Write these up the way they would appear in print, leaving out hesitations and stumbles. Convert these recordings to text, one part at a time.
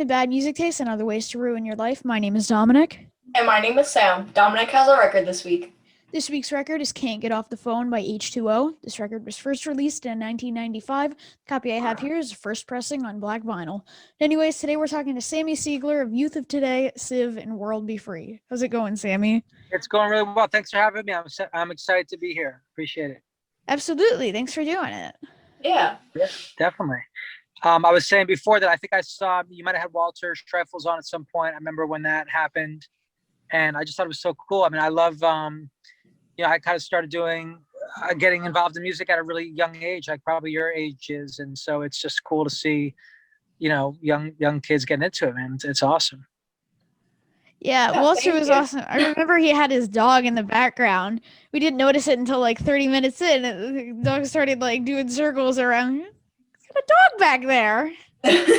to Bad Music Taste and Other Ways to Ruin Your Life. My name is Dominic. And my name is Sam. Dominic has a record this week. This week's record is Can't Get Off the Phone by H2O. This record was first released in 1995. The copy I have here is a first pressing on black vinyl. Anyways, today we're talking to Sammy Siegler of Youth of Today, Civ, and World Be Free. How's it going, Sammy? It's going really well. Thanks for having me. I'm excited to be here. Appreciate it. Absolutely. Thanks for doing it. Yeah. Yes, definitely. I was saying before that I think I saw you might have had Walter Streifels on at some point. I remember when that happened, and I just thought it was so cool. I mean, I love, I kind of started getting involved in music at a really young age, like probably your age is, and so it's just cool to see, young kids getting into it, man. It's awesome. Yeah, Walter was awesome. I remember he had his dog in the background. We didn't notice it until like 30 minutes in. The dog started like doing circles around. He's got a dog back there.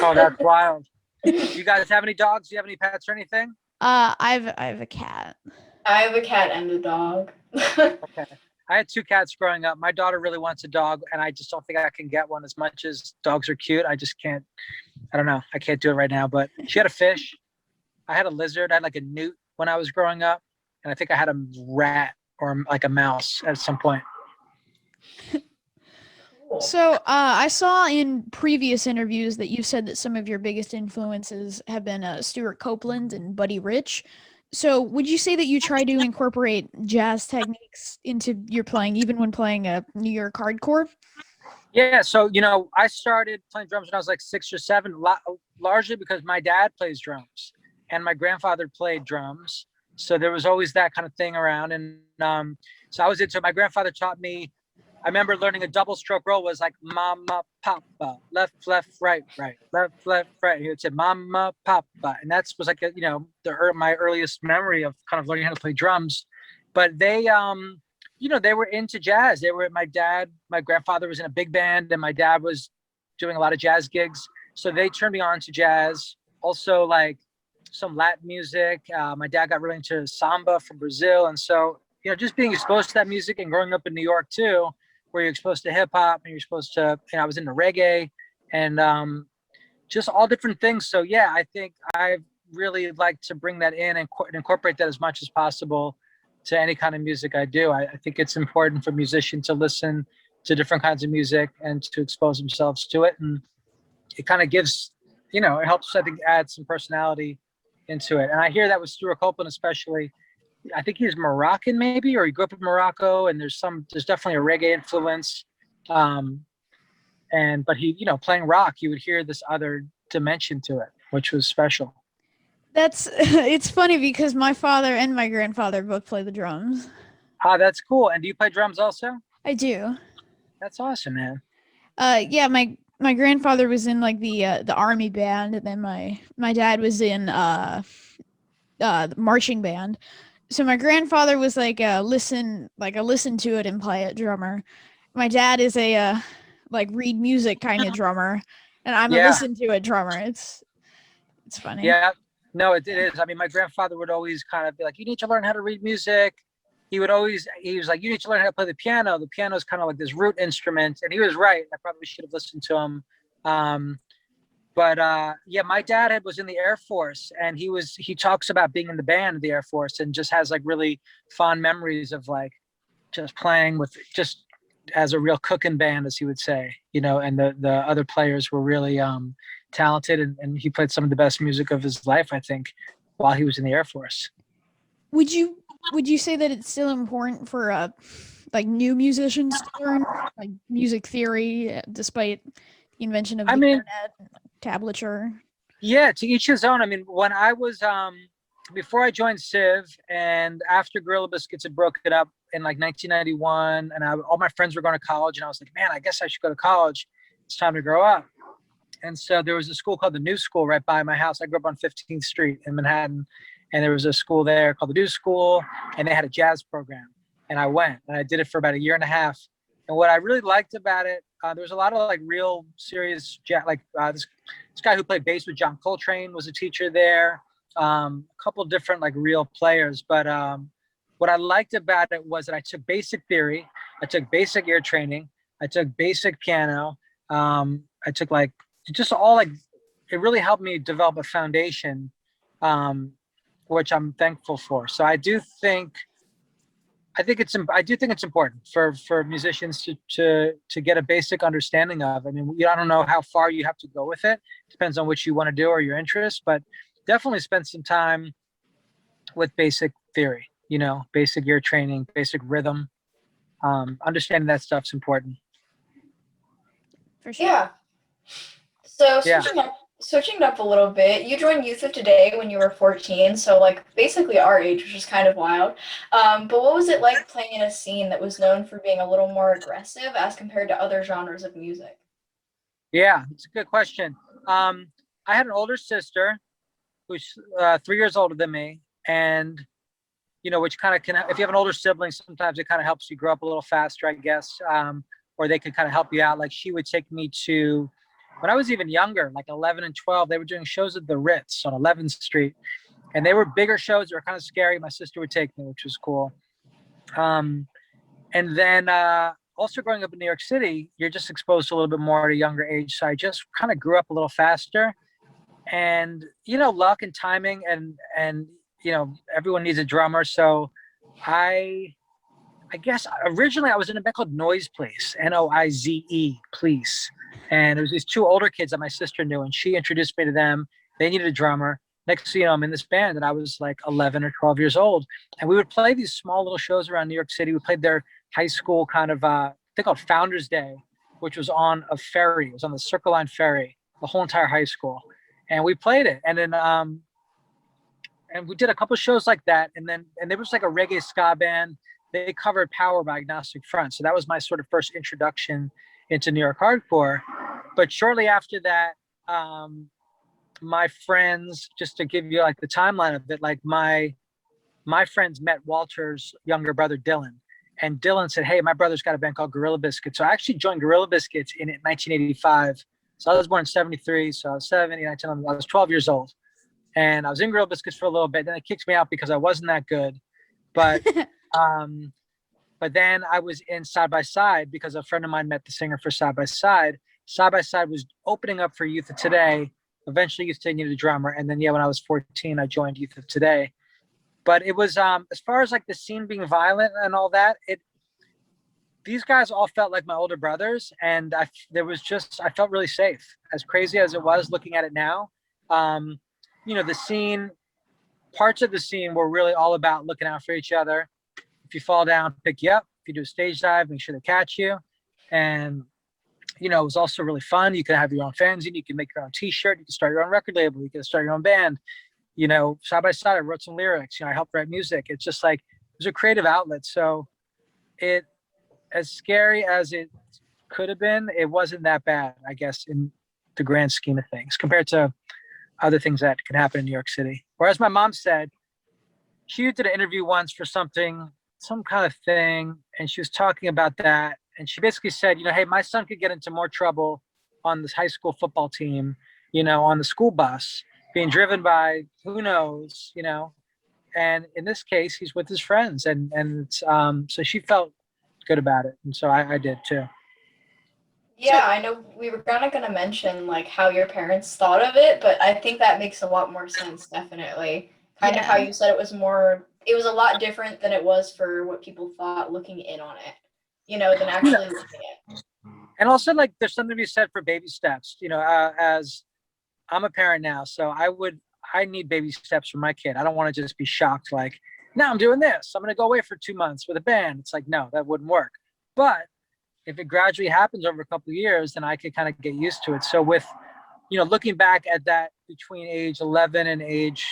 Oh, that's wild. You guys have any dogs? Do you have any pets or anything? I have a cat. I have a cat and a dog. Okay. I had 2 cats growing up. My daughter really wants a dog, and I just don't think I can get one as much as dogs are cute. I just can't. I don't know. I can't do it right now. But she had a fish. I had a lizard. I had like a newt when I was growing up. And I think I had a rat or like a mouse at some point. So I saw in previous interviews that you said that some of your biggest influences have been Stuart Copeland and Buddy Rich. So would you say that you try to incorporate jazz techniques into your playing, even when playing a New York hardcore? Yeah. So, I started playing drums when I was like 6 or 7, largely because my dad plays drums. And my grandfather played drums. So there was always that kind of thing around. And so I was into it. My grandfather taught me, I remember learning a double stroke roll was like mama, papa, left, right, left, right. He would say mama, papa. And that was like, my earliest memory of kind of learning how to play drums. But they, they were into jazz. My grandfather was in a big band and my dad was doing a lot of jazz gigs. So they turned me on to jazz. Also like, some Latin music. My dad got really into samba from Brazil. And so, just being exposed to that music and growing up in New York too, where you're exposed to hip hop and you're exposed to, I was into reggae and just all different things. So yeah, I think I really like to bring that in and incorporate that as much as possible to any kind of music I do. I think it's important for musicians to listen to different kinds of music and to expose themselves to it. And it kind of gives, it helps, I think, add some personality into it. And I hear that with Stuart Copeland, especially. I think he's Moroccan maybe, or he grew up in Morocco, and there's definitely a reggae influence. But he, playing rock, you would hear this other dimension to it, which was special. It's funny because my father and my grandfather both play the drums. That's cool. And do you play drums also? I do. That's awesome, man. Yeah, my grandfather was in like the army band, and then my dad was in the marching band. So my grandfather was like a listen to it and play it drummer. My dad is a like read music kind of drummer, and I'm a listen to it drummer. It's funny. Yeah, no, it is. I mean, my grandfather would always kind of be like, "You need to learn how to read music." He was like, "You need to learn how to play the piano. The piano is kind of like this root instrument." And he was right. I probably should have listened to him. My dad was in the Air Force, and he talks about being in the band of the Air Force and just has like really fond memories of like just playing with just as a real cooking band, as he would say, and the other players were really talented, and he played some of the best music of his life, I think, while he was in the Air Force. Would you say that it's still important for like new musicians to learn like music theory despite the invention of the internet and tablature? Yeah, to each his own. I mean, when I was before I joined Civ and after Gorilla Biscuits had broken up in like 1991 and all my friends were going to college and I was like, man, I guess I should go to college. It's time to grow up. And so there was a school called the New School right by my house. I grew up on 15th Street in Manhattan. And there was a school there called the New School, and they had a jazz program. And I went, and I did it for about a year and a half. And what I really liked about it, there was a lot of like real serious jazz. Like this guy who played bass with John Coltrane was a teacher there. A couple different like real players. But what I liked about it was that I took basic theory, I took basic ear training, I took basic piano, I took like just all like it really helped me develop a foundation, which I'm thankful for. So I do think it's important for musicians to get a basic understanding of. I mean, I don't know how far you have to go with it. Depends on what you want to do or your interests, but definitely spend some time with basic theory, basic ear training, basic rhythm. Understanding that stuff's important. For sure. Yeah. So Yeah. switching it up a little bit, you joined Youth of Today when you were 14, so like basically our age, which is kind of wild. But what was it like playing in a scene that was known for being a little more aggressive as compared to other genres of music? Yeah, it's a good question. I had an older sister who's 3 years older than me, and which kind of can, if you have an older sibling, sometimes it kind of helps you grow up a little faster, I guess, or they could kind of help you out. Like she would take me to, when I was even younger, like 11 and 12, they were doing shows at the Ritz on 11th Street, and they were bigger shows. They were kind of scary. My sister would take me, which was cool. And then also growing up in New York City, you're just exposed to a little bit more at a younger age. So I just kind of grew up a little faster, and luck and timing, and everyone needs a drummer. So I guess originally I was in a band called Noise Police, Noize Police. And it was these two older kids that my sister knew, and she introduced me to them. They needed a drummer. Next thing you know, I'm in this band, and I was like 11 or 12 years old. And we would play these small little shows around New York City. We played their high school kind of, they called Founders Day, which was on a ferry. It was on the Circle Line ferry, the whole entire high school. And we played it. And then, and we did a couple of shows like that. And there was like a reggae ska band. They covered Power by Agnostic Front. So that was my sort of first introduction into New York hardcore. But shortly after that, my friends, just to give you like the timeline of it, like my friends met Walter's younger brother, Dylan. And Dylan said, hey, my brother's got a band called Gorilla Biscuits. So I actually joined Gorilla Biscuits in 1985. So I was born in 73. So I was 70, 19, I was 12 years old. And I was in Gorilla Biscuits for a little bit. Then they kicked me out because I wasn't that good. But but then I was in Side by Side because a friend of mine met the singer for Side by Side. Side by Side was opening up for Youth of Today. Eventually Youth of Today needed a drummer. And then, when I was 14, I joined Youth of Today. But it was, as far as like the scene being violent and all that, these guys all felt like my older brothers. And I felt really safe. As crazy as it was looking at it now, the scene, parts of the scene were really all about looking out for each other. If you fall down, pick you up. If you do a stage dive, make sure they catch you. And, it was also really fun. You could have your own fanzine. You can make your own t-shirt. You can start your own record label. You can start your own band. Side by Side, I wrote some lyrics. I helped write music. It's just like, it was a creative outlet. So as scary as it could have been, it wasn't that bad, I guess, in the grand scheme of things compared to other things that can happen in New York City. Whereas my mom said, she did an interview once for some kind of thing, and she was talking about that. And she basically said, hey, my son could get into more trouble on this high school football team, on the school bus, being driven by who knows, and in this case, he's with his friends. And so she felt good about it. And so I did too. Yeah, I know we were kind of going to mention like how your parents thought of it, but I think that makes a lot more sense, definitely. Kind of how you said it was a lot different than it was for what people thought looking in on it, than actually looking at it. And also, like, there's something to be said for baby steps, as I'm a parent now, so I need baby steps for my kid. I don't want to just be shocked, like, now I'm doing this. I'm going to go away for 2 months with a band. It's like, no, that wouldn't work. But if it gradually happens over a couple of years, then I could kind of get used to it. So with, looking back at that between age 11 and age,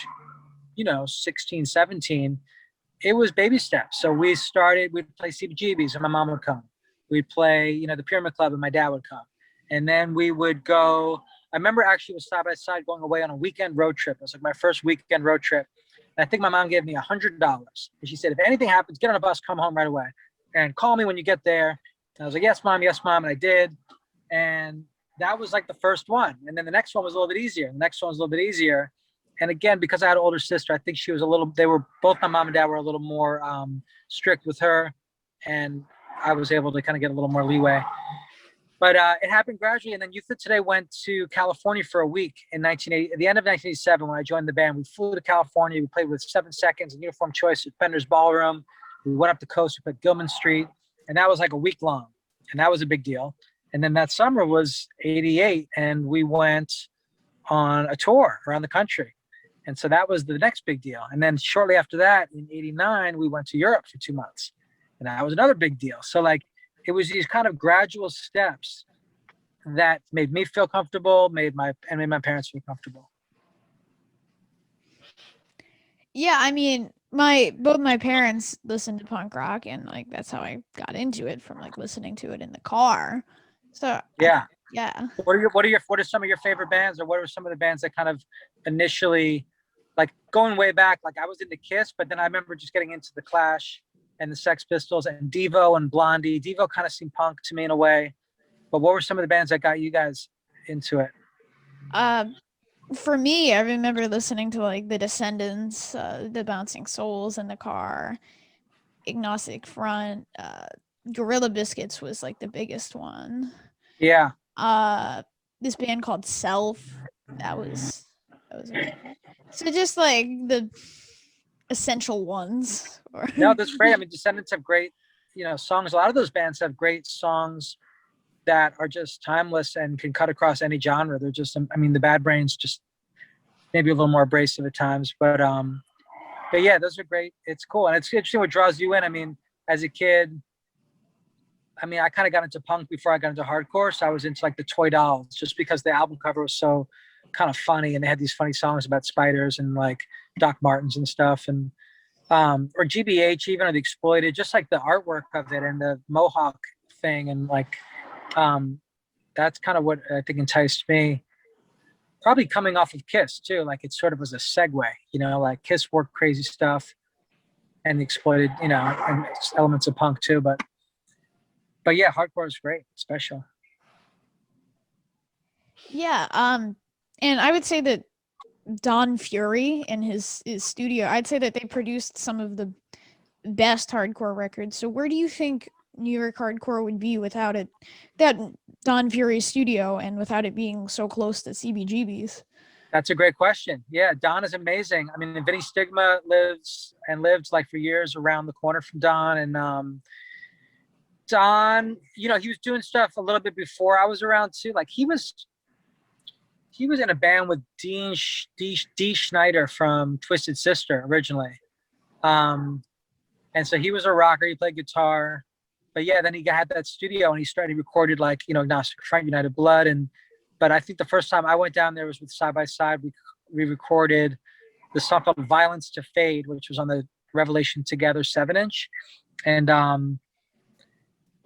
16, 17, it was baby steps. So we'd play CBGBs and my mom would come. We'd play, the Pyramid Club and my dad would come. And then we would go, I remember actually with Side by Side going away on a weekend road trip. It was like my first weekend road trip. And I think my mom gave me $100. And she said, if anything happens, get on a bus, come home right away. And call me when you get there. And I was like, yes, mom. And I did. And that was like the first one. And then the next one was a little bit easier. The next one was a little bit easier. And again, because I had an older sister, I think she was both my mom and dad were a little more strict with her. And I was able to kind of get a little more leeway. But it happened gradually. And then Youth of Today went to California for a week in 1980, at the end of 1987, when I joined the band. We flew to California. We played with 7 Seconds and Uniform Choice at Fender's Ballroom. We went up the coast, we played Gilman Street. And that was like a week long. And that was a big deal. And then that summer was 88. And we went on a tour around the country. And so that was the next big deal. And then shortly after that, in 89, we went to Europe for 2 months. And that was another big deal. So like, it was these kind of gradual steps that made me feel comfortable, made my parents feel comfortable. Yeah, I mean, both my parents listened to punk rock, and like that's how I got into it, from like listening to it in the car. So yeah. What are some of your favorite bands, or what are some of the bands that kind of initially, like going way back, like I was into Kiss, but then I remember just getting into the Clash and the Sex Pistols and Devo and Blondie. Devo kind of seemed punk to me in a way. But what were some of the bands that got you guys into it? For me, I remember listening to like the Descendants, the Bouncing Souls in the car, Agnostic Front, Gorilla Biscuits was like the biggest one. Yeah. This band called Self, that was so just like the essential ones. No, that's great. I mean, Descendants have great, songs. A lot of those bands have great songs that are just timeless and can cut across any genre. They're just, I mean, the Bad Brains just maybe a little more abrasive at times, but yeah, those are great. It's cool. And it's interesting what draws you in. I mean, as a kid, I mean, I kind of got into punk before I got into hardcore. So I was into like the Toy Dolls, just because the album cover was so kind of funny. And they had these funny songs about spiders and like Doc Martens and stuff. And, or GBH even, or the Exploited, just like the artwork of it and the Mohawk thing. And like, that's kind of what I think enticed me. Probably coming off of Kiss too. Like it sort of was a segue, like Kiss wore crazy stuff and Exploited, and elements of punk too. But yeah, hardcore is great, special. Yeah. And I would say that Don Fury and his studio, I'd say that they produced some of the best hardcore records. So where do you think New York hardcore would be without it, that Don Fury studio, and without it being so close to CBGB's? That's a great question. Yeah, Don is amazing. I mean, Vinny Stigma lived like for years around the corner from Don. And Don, he was doing stuff a little bit before I was around too. Like he was in a band with Dee Schneider from Twisted Sister originally. And so he was a rocker, he played guitar. But yeah, then he had that studio and he recorded like, Agnostic Front, United Blood. But I think the first time I went down there was with Side by Side. We recorded the song called Violence to Fade, which was on the Revelation Together 7-inch. And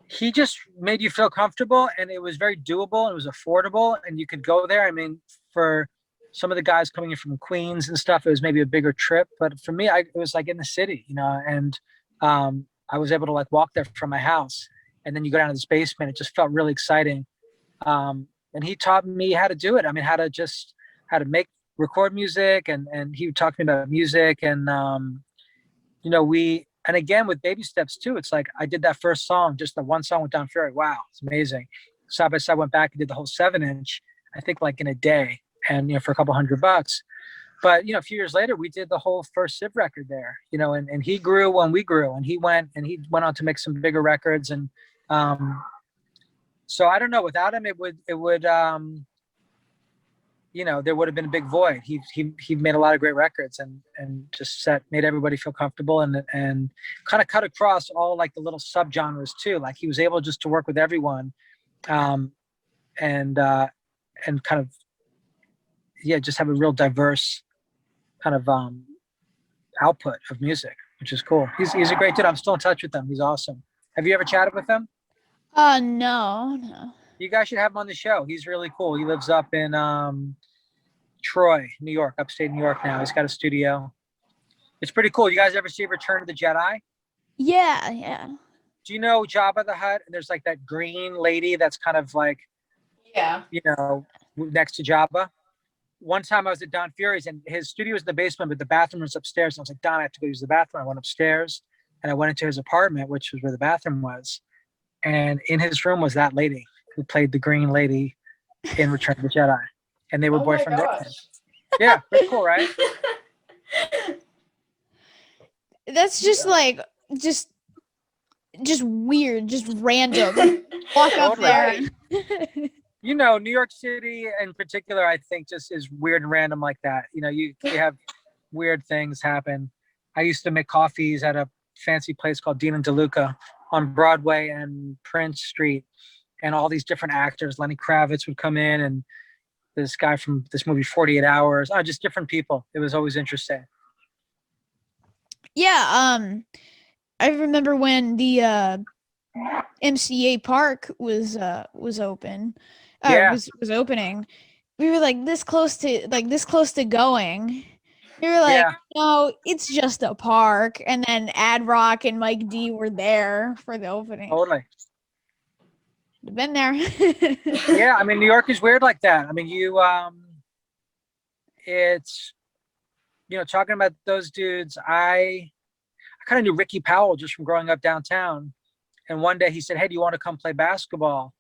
he just made you feel comfortable, and it was very doable. It was affordable, and you could go there. I mean, for some of the guys coming in from Queens and stuff, it was maybe a bigger trip. But for me, it was like in the city, and I was able to like walk there from my house, and then you go down to this basement. It just felt really exciting. And he taught me how to do it. I mean, how to record music, and he would talk to me about music. And, and again, with Baby Steps too, it's like, I did that first song, just the one song with Don Fury. Wow. It's amazing. Side by Side went back and did the whole 7-inch, I think like in a day, and, for a couple $100. But, a few years later, we did the whole first Civ record there, and he grew when we grew, and he went on to make some bigger records. And, so I don't know, without him, it would, there would have been a big void. He made a lot of great records, and just made everybody feel comfortable, and kind of cut across all like the little subgenres too. Like he was able just to work with everyone, and kind of, just have a real diverse kind of output of music, which is cool. He's a great dude. I'm still in touch with him. He's awesome. Have you ever chatted with him? No. You guys should have him on the show. He's really cool. He lives up in Troy, New York, upstate New York now. He's got a studio. It's pretty cool. You guys ever see Return of the Jedi? Yeah. Do you know Jabba the Hutt? And there's like that green lady that's kind of like, next to Jabba. One time I was at Don Fury's, and his studio was in the basement, but the bathroom was upstairs. And I was like, Don, I have to go use the bathroom. I went upstairs, and I went into his apartment, which was where the bathroom was. And in his room was that lady. who played the Green Lady in Return of the Jedi, and they were Oh my boyfriend gosh. girlfriend. Yeah, pretty cool, right? That's just like just weird, just random. Walk up Totally. there. Right. And You know, New York City in particular, I think just is weird and random like that. You know, you have weird things happen. I used to make coffees at a fancy place called Dean and DeLuca on Broadway and Prince Street, and all these different actors. Lenny Kravitz would come in, and this guy from this movie 48 Hours. Oh, just different people. It was always interesting. yeah, I remember when the MCA Park was open, Yeah. was opening. We were like this close to going. We were like, Yeah. no, it's just a park. And then Ad Rock and Mike D were there for the opening. Totally. Been there. Yeah, I mean, New York is weird like that. I mean, it's, you know, talking about those dudes, I kind of knew Ricky Powell just from growing up downtown. And one day he said, "Hey, do you want to come play basketball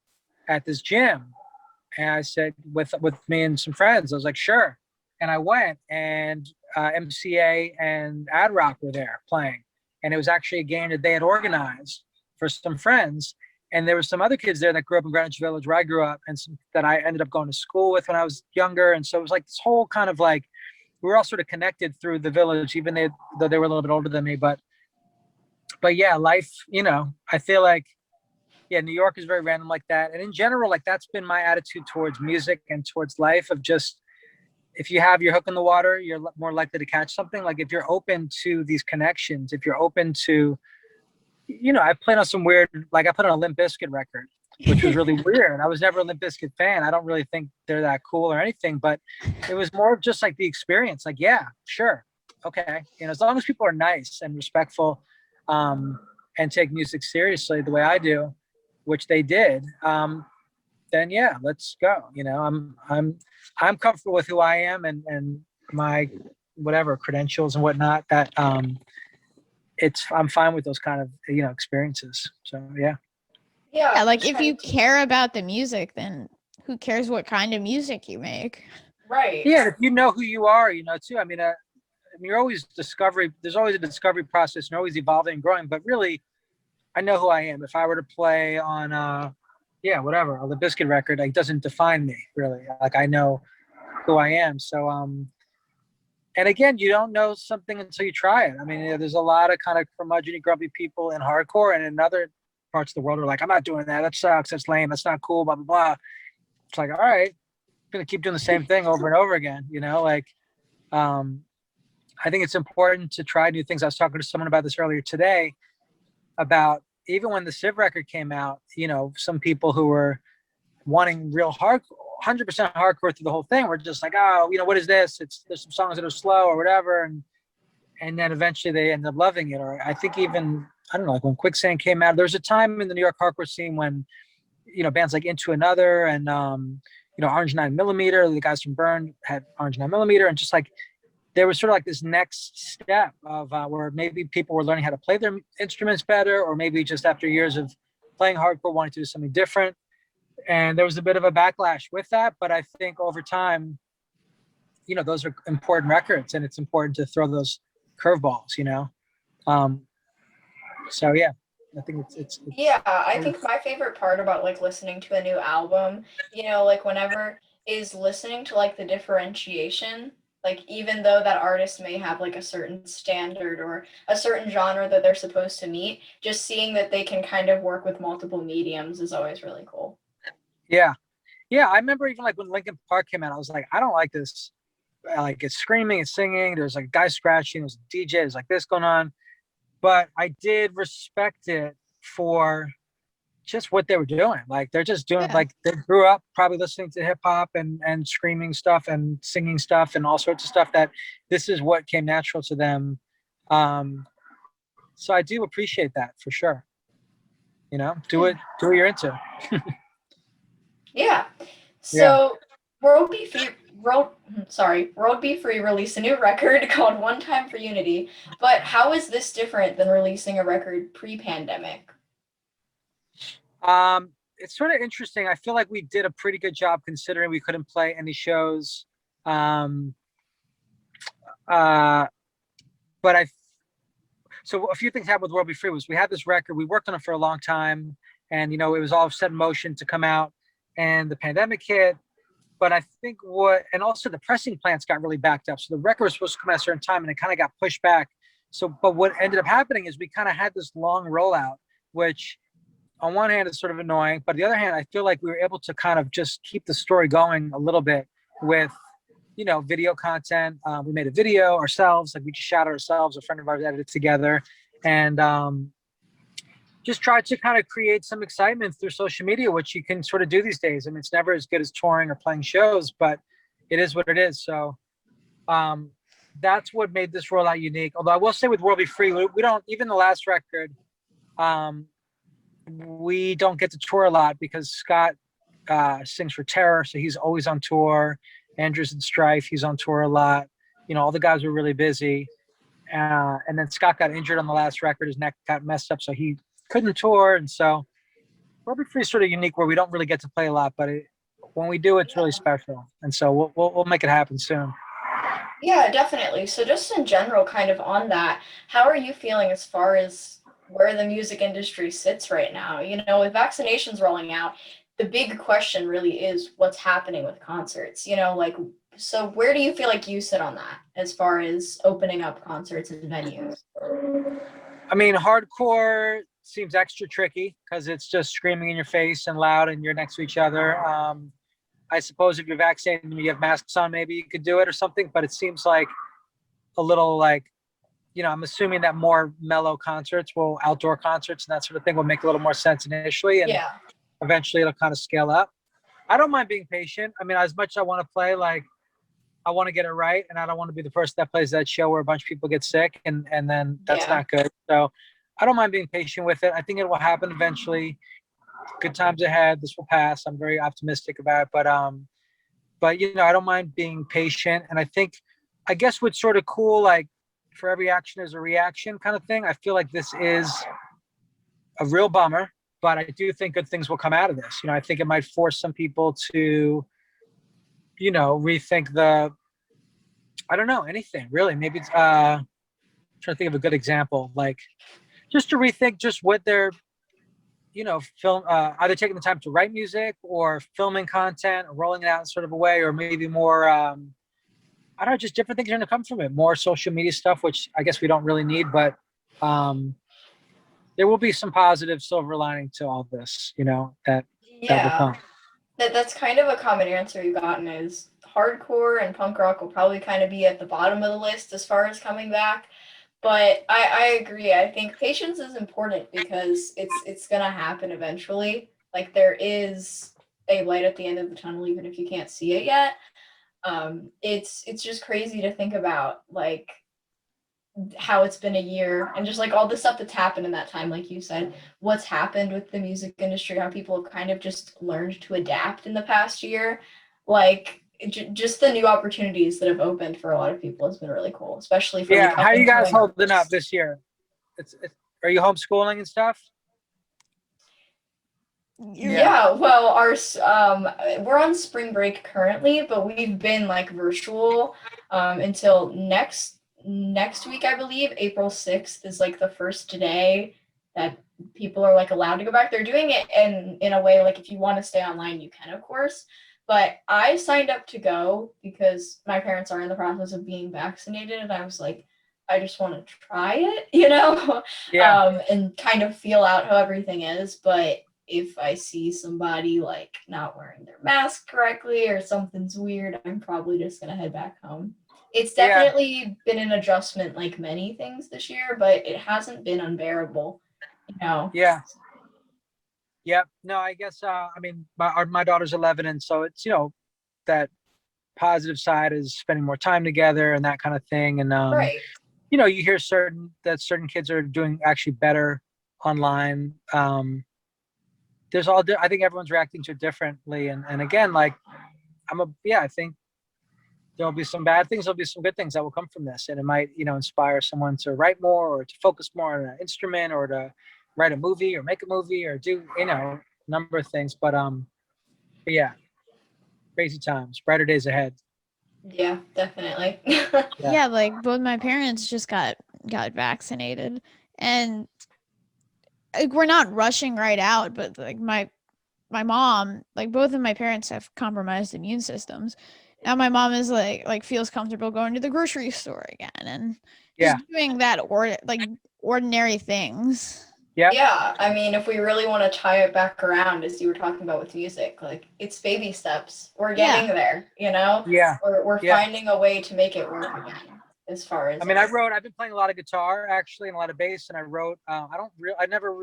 at this gym?" And I said, with me and some friends. I was like, "Sure." And I went, and MCA and Ad Rock were there playing. And it was actually a game that they had organized for some friends. And there were some other kids there that grew up in Greenwich Village where I grew up, and some that I ended up going to school with when I was younger. And so it was like this whole kind of like, we were all sort of connected through the village, even though they were a little bit older than me. But yeah, life, you know, I feel like, yeah, New York is very random like that. And in general, like that's been my attitude towards music and towards life, of just, if you have your hook in the water, you're more likely to catch something. Like if you're open to these connections, if you're open to, you know, I played on some weird, like I put on a Limp Bizkit record, which was really weird. I was never a Limp Bizkit fan. I don't really think they're that cool or anything, but it was more just like the experience. Like, yeah, sure. Okay. You know, as long as people are nice and respectful, and take music seriously the way I do, which they did, then yeah, let's go. You know, I'm comfortable with who I am and my whatever credentials and whatnot. That I'm fine with those kind of, you know, experiences. So yeah. Yeah, Yeah, like just if kind you of care about the music, then who cares what kind of music you make? right. Yeah, if you know who you are, you know, too. I mean, you're always there's always a discovery process, and you're always evolving and growing. But really, I know who I am. If I were to play on, yeah, whatever, a Limp Bizkit record, like, it doesn't define me really. Like I know who I am. So, and again, you don't know something until you try it. I mean, you know, there's a lot of kind of curmudgeon, grumpy people in hardcore, and in other parts of the world are like, "I'm not doing that. That sucks. That's lame. That's not cool." Blah blah blah. It's like, all right, I'm gonna keep doing the same thing over and over again. You know, like, um, I think it's important to try new things. I was talking to someone about this earlier today, about even when the Civ record came out, you know, some people who were wanting real hard, 100% hardcore through the whole thing were just like, oh, you know, what is this? There's some songs that are slow or whatever, and then eventually they end up loving it. Or I think even, I don't know, like when Quicksand came out, there was a time in the New York hardcore scene when, you know, bands like Into Another and you know, Orange 9mm, the guys from Burn had Orange 9mm, and just like there was sort of like this next step of where maybe people were learning how to play their instruments better, or maybe just after years of playing hardcore wanting to do something different. And there was a bit of a backlash with that, but I think over time, you know, those are important records, and it's important to throw those curveballs, you know. um so yeah, I think it's Yeah, I think my favorite part about like listening to a new album, you know, like whenever is listening to like the differentiation. Like even though that artist may have like a certain standard or a certain genre that they're supposed to meet, just seeing that they can kind of work with multiple mediums is always really cool. yeah. Yeah, I remember even like when Linkin Park came out, I was like, I don't like this. Like it's screaming, it's singing. There's like a guy scratching. There's a DJ. There's like this going on. But I did respect it for just what they were doing. Like they're just doing, Yeah. like they grew up probably listening to hip hop and screaming stuff and singing stuff and all sorts of stuff, that this is what came natural to them. So I do appreciate that for sure. You know, do what you're into. Yeah. Yeah. So World Be Free released a new record called One Time for Unity. But how is this different than releasing a record pre-pandemic? it's sort of interesting. I feel like we did a pretty good job considering we couldn't play any shows. Um, uh, but so a few things happened with World Be Free was we had this record, we worked on it for a long time, and it was all set in motion to come out, and the pandemic hit. But I think and also the pressing plants got really backed up. So the record was supposed to come at a certain time and it kind of got pushed back. But what ended up happening is we kind of had this long rollout, which on one hand is sort of annoying, but on the other hand, I feel like we were able to kind of just keep the story going a little bit with, video content. We made a video ourselves, like we just shot ourselves, a friend of ours edited it together, and just tried to kind of create some excitement through social media, which you can sort of do these days. I mean, it's never as good as touring or playing shows, but it is what it is. So that's what made this rollout unique. Although I will say with World Be Free, we don't, even the last record, we don't get to tour a lot because Scott sings for Terror, so he's always on tour. Andrew's in Strife, he's on tour a lot. All the guys were really busy. And then Scott got injured on the last record. His neck got messed up, so he couldn't tour. And so World Be Free is sort of unique where we don't really get to play a lot, but when we do, it's really special. And so we'll make it happen soon. Yeah, definitely. So just in general, kind of on that, how are you feeling as far as where the music industry sits right now? With vaccinations rolling out, the big question really is what's happening with concerts, so where do you feel like you sit on that as far as opening up concerts and venues? I mean, hardcore seems extra tricky because it's just screaming in your face and loud and you're next to each other. I suppose if you're vaccinated and you have masks on, maybe you could do it or something, but it seems like a little like, I'm assuming that more mellow concerts outdoor concerts and that sort of thing will make a little more sense initially. And eventually it'll kind of scale up. I don't mind being patient. I mean, as much as I want to play, like, I want to get it right, and I don't want to be the person that plays that show where a bunch of people get sick, and then that's not good. So I don't mind being patient with it. I think it will happen eventually. Good times ahead. This will pass. I'm very optimistic about it. But I don't mind being patient. And I guess what's sort of cool, like for every action is a reaction kind of thing. I feel like this is a real bummer, but I do think good things will come out of this. I think it might force some people to, rethink I don't know, anything really. Maybe it's trying to think of a good example, like just to rethink just what they're, film, either taking the time to write music or filming content or rolling it out in sort of a way, or maybe more, I don't know, just different things are going to come from it. More social media stuff, which I guess we don't really need, but there will be some positive silver lining to all this, that will come. That's kind of a common answer you've gotten is hardcore and punk rock will probably kind of be at the bottom of the list as far as coming back. But I agree. I think patience is important because it's gonna happen eventually. Like there is a light at the end of the tunnel, even if you can't see it yet. It's just crazy to think about like how it's been a year and just like all the stuff that's happened in that time, like you said, what's happened with the music industry, how people have kind of just learned to adapt in the past year. Like just the new opportunities that have opened for a lot of people has been really cool, especially for how are you guys holding up this year? Are you homeschooling and stuff? Well, we're on spring break currently, but we've been like virtual until next week, I believe. April 6th is like the first day that people are like allowed to go back. They're doing it in a way like if you want to stay online, you can, of course. But I signed up to go because my parents are in the process of being vaccinated, and I was like, I just want to try it, and kind of feel out how everything is. But if I see somebody like not wearing their mask correctly or something's weird, I'm probably just gonna head back home. It's definitely been an adjustment like many things this year, but it hasn't been unbearable, Yep. No, I guess, I mean, my daughter's 11. And so it's, that positive side is spending more time together and that kind of thing. And, right. You hear certain kids are doing actually better online. I think everyone's reacting to it differently. And again, like I think there'll be some bad things. There'll be some good things that will come from this. And it might, inspire someone to write more or to focus more on an instrument or to write a movie or make a movie or do, number of things, but yeah, crazy times, brighter days ahead. Yeah, definitely. Yeah, like both my parents just got vaccinated, and like we're not rushing right out, but like my mom, like both of my parents have compromised immune systems. Now my mom is like feels comfortable going to the grocery store again and just Yeah. doing that or like ordinary things. Yeah. Yeah, I mean, if we really want to tie it back around, as you were talking about with music, like it's baby steps. We're getting there, you know? Yeah. We're Yeah. finding a way to make it work again. As far as I mean, I've been playing a lot of guitar actually and a lot of bass, and I wrote. I've never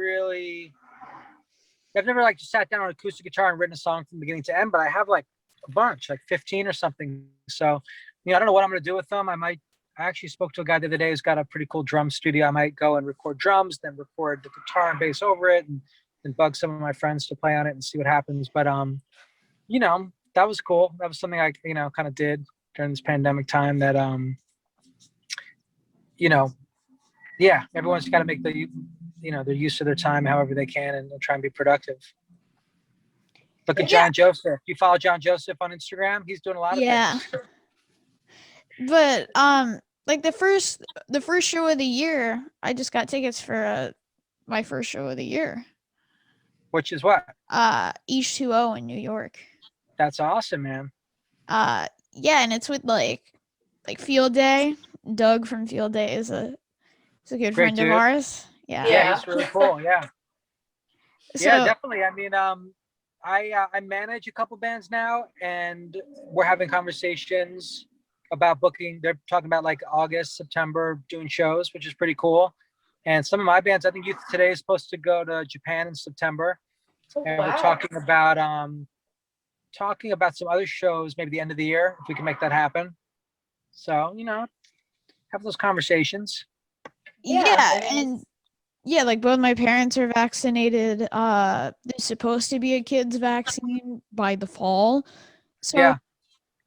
like just sat down on an acoustic guitar and written a song from beginning to end, but I have like a bunch, like 15 or something. So, I don't know what I'm going to do with them. I actually spoke to a guy the other day who's got a pretty cool drum studio. I might go and record drums, then record the guitar and bass over it, and bug some of my friends to play on it and see what happens. But, that was cool. That was something I, kind of did during this pandemic time that, yeah, everyone's got to make the use of their time however they can and try and be productive. Look at John Joseph. You follow John Joseph on Instagram? He's doing a lot of things. But like the first show of the year, I just got tickets for my first show of the year. Which is what? H2O in New York. That's awesome, man. Yeah, and it's with like Field Day. Doug from Field Day is a good friend of ours. Yeah, he's really cool. Yeah. So, yeah, definitely. I mean, I manage a couple bands now, and we're having conversations about booking. They're talking about like August, September doing shows, which is pretty cool. And some of my bands, I think Youth Today is supposed to go to Japan in September, and we're talking about some other shows maybe the end of the year if we can make that happen. So have those conversations. Yeah, and yeah, like both my parents are vaccinated. There's supposed to be a kids vaccine by the fall. So yeah.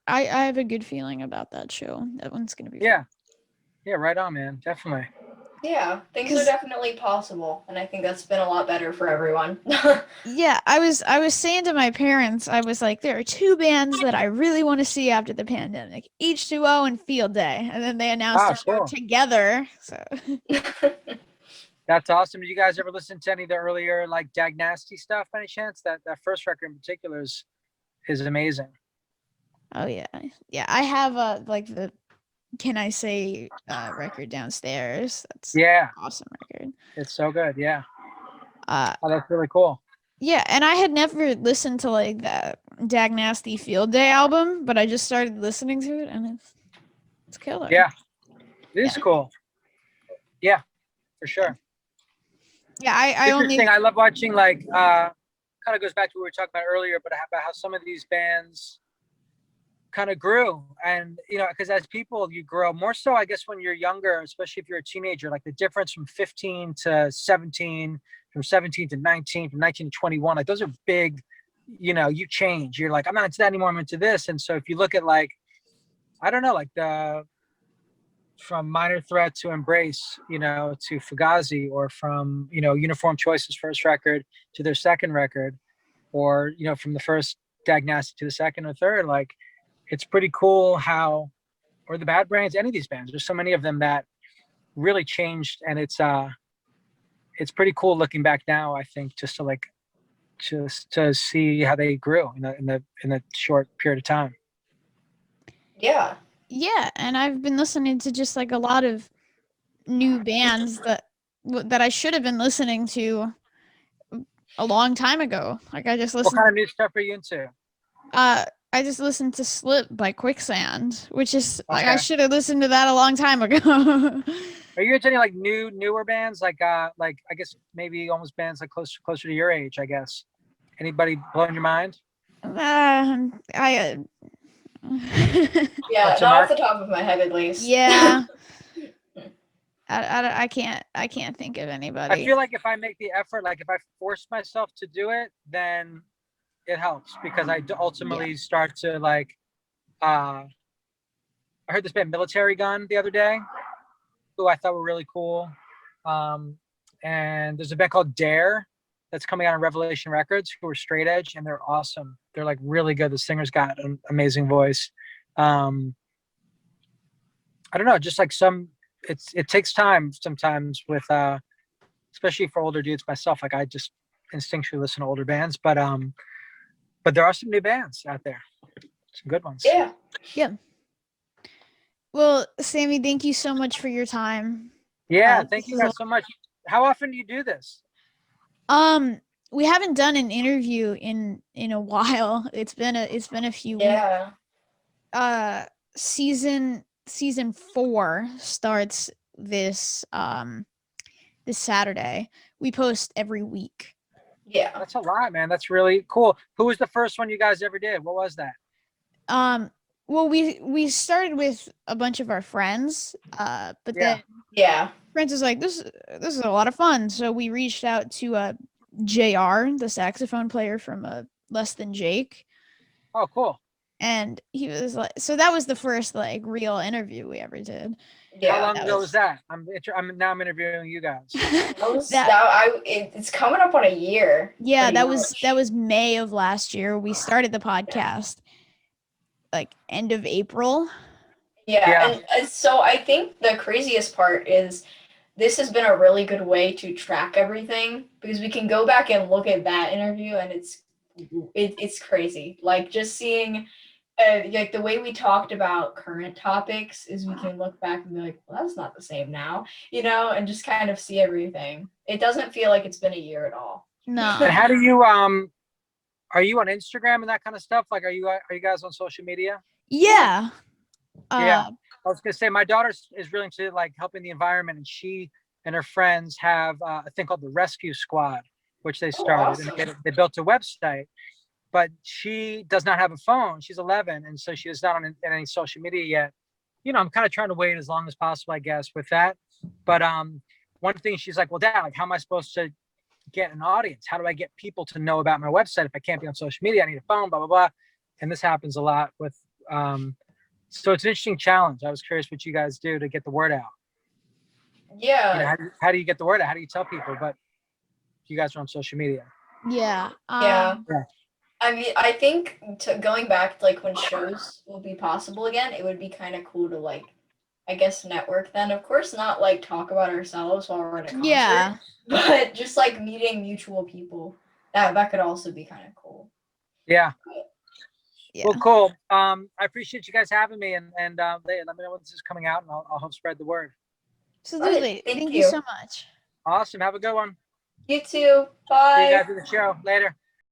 I have a good feeling about that show. That one's gonna be fun. Yeah, right on, man. Definitely. Yeah, things are definitely possible, and I think that's been a lot better for everyone. Yeah, I was saying to my parents, I was like, there are two bands that I really want to see after the pandemic, H2O and Field Day, and then they announced they're together. So that's awesome. Did you guys ever listen to any of the earlier like Dag Nasty stuff by any chance? That first record in particular is amazing. Oh yeah. I have like the Can I Say record downstairs. That's an awesome record. It's so good. Yeah. That's really cool. Yeah, and I had never listened to like that Dag Nasty Field Day album, but I just started listening to it, and it's killer. Yeah, it is cool. Yeah, for sure. Yeah, I love watching like kind of goes back to what we were talking about earlier, but about how some of these bands kind of grew, and because as people you grow more so, I guess when you're younger, especially if you're a teenager, like the difference from 15 to 17, from 17 to 19, from 19 to 21, like those are big. You change. You're like, I'm not into that anymore, I'm into this. And so if you look at like, I don't know, like from Minor Threat to Embrace, to Fugazi, or from Uniform Choice's first record to their second record, or from the first Dag Nasty to the second or third, like it's pretty cool how, or the Bad Brains, any of these bands, there's so many of them that really changed, and it's pretty cool looking back now, I think, just to see how they grew in the short period of time. Yeah, and I've been listening to just like a lot of new bands that I should have been listening to a long time ago. Like I just listened. What kind of new stuff are you into? I just listened to Slip by Quicksand, which is like I should have listened to that a long time ago. Are you into any like newer bands, like I guess maybe almost bands like closer to your age, I guess? Anybody blowing your mind? Yeah, not off the top of my head, at least. Yeah. I can't think of anybody. I feel like if I make the effort, like if I force myself to do it, then it helps, because I ultimately start to like, I heard this band Military Gun the other day, who I thought were really cool. And there's a band called Dare that's coming out on Revelation Records, who are straight edge, and they're awesome. They're like really good. The singer's got an amazing voice. I don't know, just like it takes time sometimes with especially for older dudes myself. Like I just instinctually listen to older bands, but there are some new bands out there, some good ones. Yeah. Well, Sammy, thank you so much for your time. Yeah, thank you guys so much. How often do you do this? We haven't done an interview in a while. It's been a few weeks. Season 4 starts this this Saturday. We post every week. Yeah. That's a lot, man. That's really cool. Who was the first one you guys ever did? What was that? Well, we started with a bunch of our friends, but then friends was like, this is a lot of fun. So we reached out to JR, the saxophone player from Less Than Jake. Oh, cool. And he was like, so that was the first like real interview we ever did. Yeah. How long ago was that? I'm interviewing you guys. It's coming up on a year. Yeah, that was May of last year. We started the podcast like end of April. Yeah. And so I think the craziest part is this has been a really good way to track everything, because we can go back and look at that interview, and it's crazy. Like just seeing like the way we talked about current topics is we can look back and be like, well, that's not the same now, and just kind of see everything. It doesn't feel like it's been a year at all. No. And how do you are you on Instagram and that kind of stuff? Like, are you guys on social media? Yeah. Yeah. I was gonna say my daughter is really into like helping the environment, and she and her friends have a thing called the Rescue Squad, which they started. Awesome. And they built a website. But she does not have a phone. She's 11, and so she is not on any social media yet. I'm kind of trying to wait as long as possible, I guess, with that. But one thing she's like, well, Dad, like, how am I supposed to get an audience? How do I get people to know about my website if I can't be on social media? I need a phone, blah, blah, blah. And this happens a lot with, so it's an interesting challenge. I was curious what you guys do to get the word out. Yeah. How do you get the word out? How do you tell people? But you guys are on social media. Yeah. Yeah. I mean, I think going back to like when shows will be possible again, it would be kind of cool to like, I guess, network then. Of course, not like talk about ourselves while we're at a concert, but just like meeting mutual people. That could also be kind of cool. Yeah. Well, cool. I appreciate you guys having me, and let me know when this is coming out, and I'll help spread the word. Absolutely. Thank you so much. Awesome. Have a good one. You too. Bye. See you guys at the show later.